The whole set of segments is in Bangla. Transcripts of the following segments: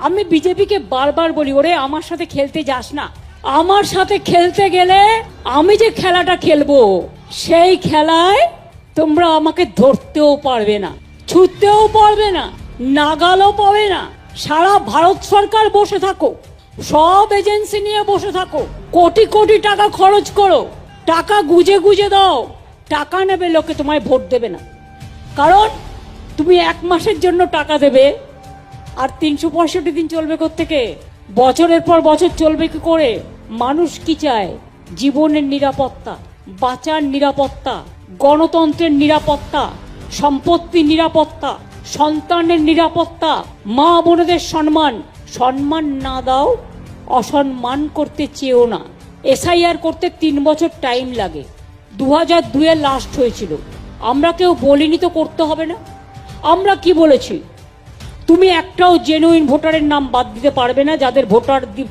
আমি বিজেপিকে বারবার বলি, ওরে আমার সাথে খেলতে যাস না। আমার সাথে খেলতে গেলে আমি যে খেলাটা খেলবো সেই খেলায় তোমরা আমাকে ধরতেও পারবে না, ছুটতেও পারবে না, নাগালও পাবে না। সারা ভারত সরকার বসে থাকো, সব এজেন্সি নিয়ে বসে থাকো, কোটি কোটি টাকা খরচ করো, টাকা গুজে গুজে দাও, টাকা নেবে লোকে, তোমায় ভোট দেবে না। কারণ তুমি 1 মাসের জন্য টাকা দেবে, আর 365 দিন চলবে কোত্থেকে? বছরের পর বছর চলবে কি করে? মানুষ কি চায়? জীবনের নিরাপত্তা, বাঁচার নিরাপত্তা, গণতন্ত্রের নিরাপত্তা, সম্পত্তির নিরাপত্তা, সন্তানের নিরাপত্তা, মা বোনেদের সম্মান। সম্মান না দাও, অসম্মান করতে চেয়েও না। এসআইআর করতে 3 বছর টাইম লাগে, 2002-এ লাস্ট হয়েছিল। আমরা কেউ বলিনি তো করতে হবে না। আমরা কি বলেছি? তুমি একটাও জেনুইন ভোটারের নাম বাদ দিতে পারবে না,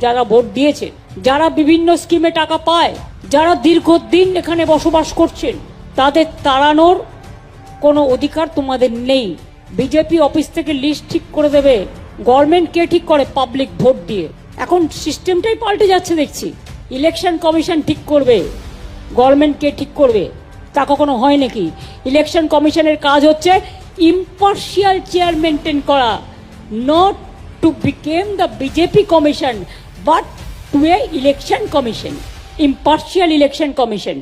যারা ভোট দিয়েছে, যারা বিভিন্ন স্কিমে টাকা পায়, যারা দীর্ঘদিন এখানে বসবাস করছেন, তাদের তাড়ানোর কোনো অধিকার তোমাদের নেই। বিজেপি অফিস থেকে লিস্ট ঠিক করে দেবে। গভর্নমেন্ট কে ঠিক করে? পাবলিক ভোট দিয়ে। এখন সিস্টেমটাই পাল্টে যাচ্ছে দেখছি। ইলেকশন কমিশন ঠিক করবে, গভর্নমেন্ট কে ঠিক করবে? তা কখনো হয় নাকি? ইলেকশন কমিশনের কাজ হচ্ছে ইম্পার্শিয়াল চেয়ার মেনটেন করা, not to become the BJP commission but to a election commission, impartial election commission.